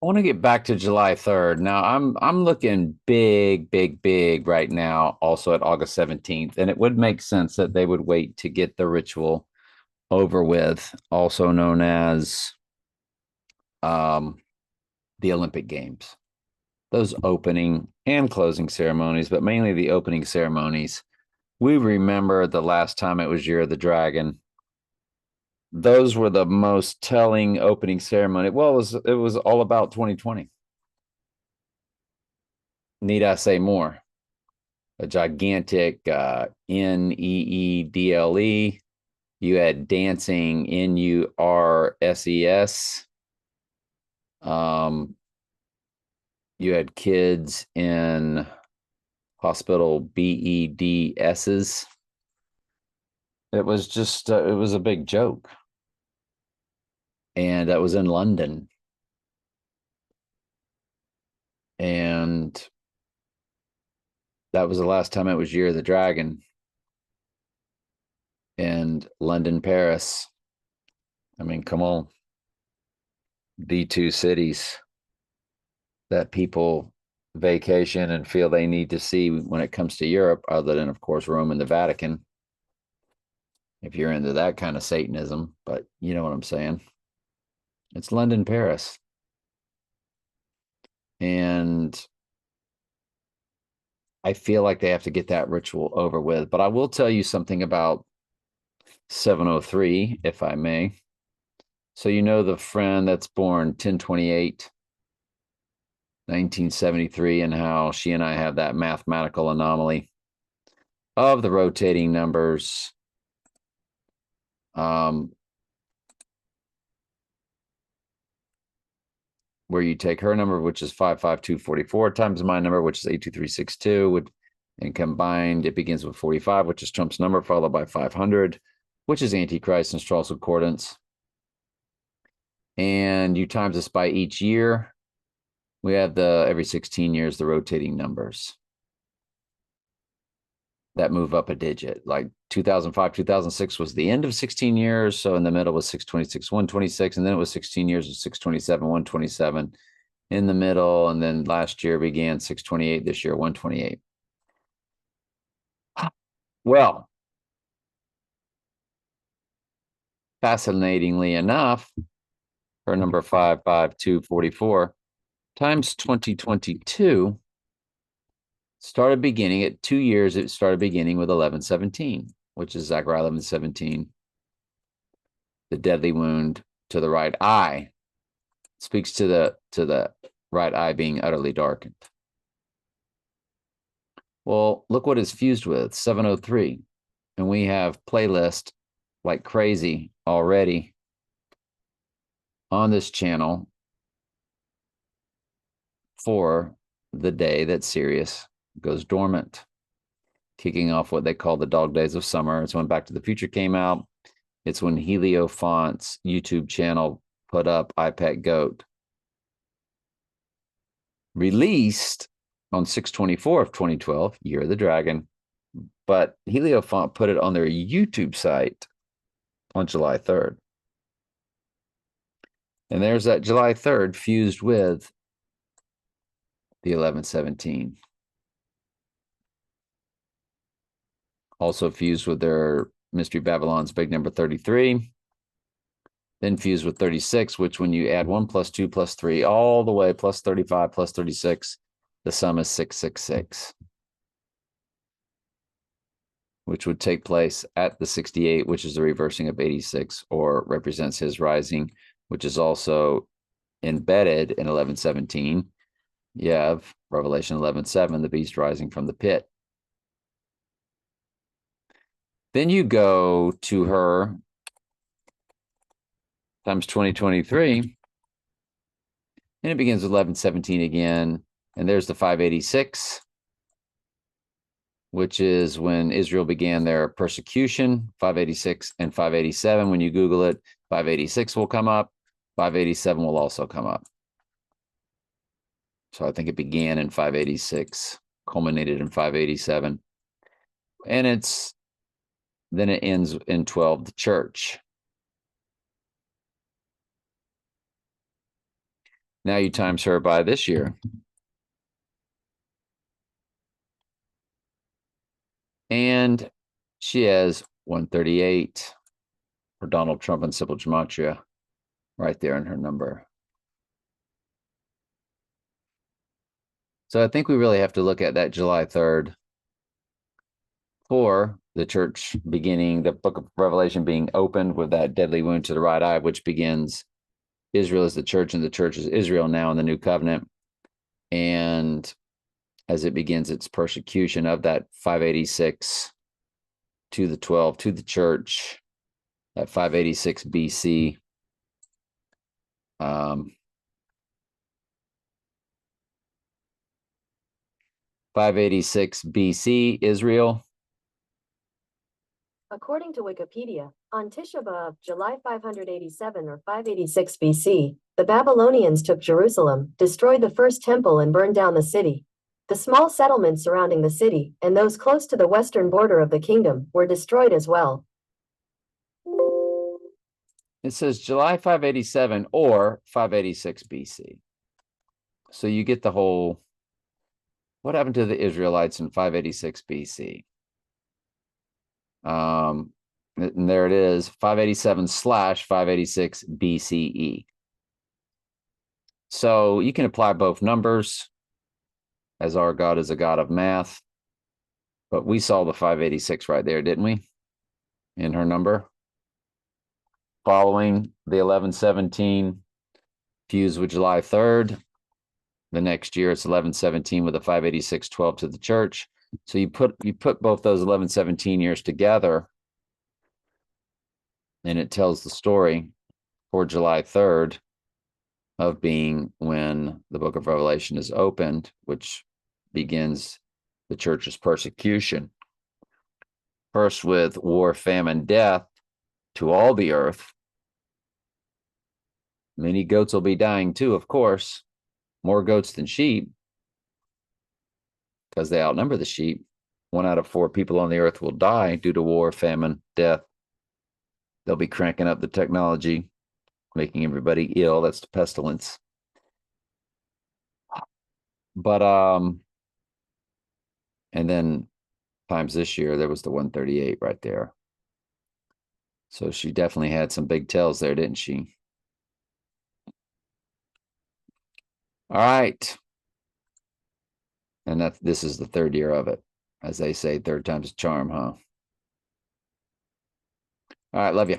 I want to get back to July 3rd. Now I'm looking big, big, big right now, also at August 17th. And it would make sense that they would wait to get the ritual over with, also known as um, the Olympic Games. Those opening and closing ceremonies, but mainly the opening ceremonies. We remember the last time it was Year of the Dragon. Those were the most telling opening ceremony. Well, it was all about 2020. Need I say more? A gigantic NEEDLE. You had dancing NURSES. Um, you had kids in hospital BEDSs. It was just, it was a big joke. And that was in London. And that was the last time it was Year of the Dragon. And London, Paris. I mean, come on. The two cities that people vacation and feel they need to see when it comes to Europe, other than, of course, Rome and the Vatican, if you're into that kind of Satanism. But you know what I'm saying? It's London, Paris. And I feel like they have to get that ritual over with. But I will tell you something about 703, if I may. So, you know, the friend that's born 1028, 1973, and how she and I have that mathematical anomaly of the rotating numbers. Um, where you take her number, which is 55244, times my number, which is 82362, and combined, it begins with 45, which is Trump's number, followed by 500, which is Antichrist and Strauss Concordance. And you times this by each year. We have the every 16 years, the rotating numbers that move up a digit. Like 2005, 2006 was the end of 16 years. So in the middle was 626, 126, and then it was 16 years of 627, 127 in the middle. And then last year began 628, this year 128. Well, fascinatingly enough, her number 55244 times 2022 started beginning at 2 years. It started beginning with 1117, which is Zechariah 1117. The deadly wound to the right eye speaks to the right eye being utterly darkened. Well, look what it's fused with, 703. And we have playlist like crazy already on this channel for the day that Sirius goes dormant, kicking off what they call the dog days of summer. It's when Back to the Future came out. It's when Helio Font's YouTube channel put up iPad Goat. Released on 6/24 of 2012, Year of the Dragon. But Helio Font put it on their YouTube site on July 3rd. And there's that July 3rd fused with the 1117. Also fused with their Mystery Babylon's big number 33. Then fused with 36, which when you add 1 plus 2 plus 3, all the way plus 35 plus 36, the sum is 666, which would take place at the 68, which is the reversing of 86, or represents his rising, which is also embedded in 1117. You have Revelation 11:7, the beast rising from the pit. Then you go to her times 2023, and it begins with 1117 again. And there's the 586, which is when Israel began their persecution, 586 and 587. When you Google it, 586 will come up. 587 will also come up. So I think it began in 586, culminated in 587. And then it ends in 12, the church. Now you times her by this year. And she has 138 for Donald Trump and simple gematria right there in her number. So I think we really have to look at that July 3rd for the church beginning, the book of Revelation being opened with that deadly wound to the right eye, which begins Israel is the church and the church is Israel now in the new covenant. And as it begins its persecution of that 586 to the 12 to the church at 586 BC. 586 BC, Israel. According to Wikipedia, on Tisha B'Av, July 587 or 586 BC, the Babylonians took Jerusalem, destroyed the first temple and burned down the city. The small settlements surrounding the city, and those close to the western border of the kingdom, were destroyed as well. It says July 587 or 586 BC. So you get the whole, what happened to the Israelites in 586 BC? And there it is, 587/586 BCE. So you can apply both numbers, as our God is a God of math. But we saw the 586 right there, didn't we? In her number. Following the 1117 fused with July 3rd. The next year it's 1117 with a 586/12 to the church. So you put both those 1117 years together, and it tells the story for July 3rd of being when the book of Revelation is opened, which begins the church's persecution. First with war, famine, death to all the earth. Many goats will be dying too, of course. More goats than sheep, because they outnumber the sheep. 1 out of 4 people on the earth will die due to war, famine, death. They'll be cranking up the technology, making everybody ill. That's the pestilence. But and then times this year, there was the 138 right there. So she definitely had some big tells there, didn't she? All right. And this is the 3rd year of it. As they say, 3rd time's a charm, huh? All right, love you.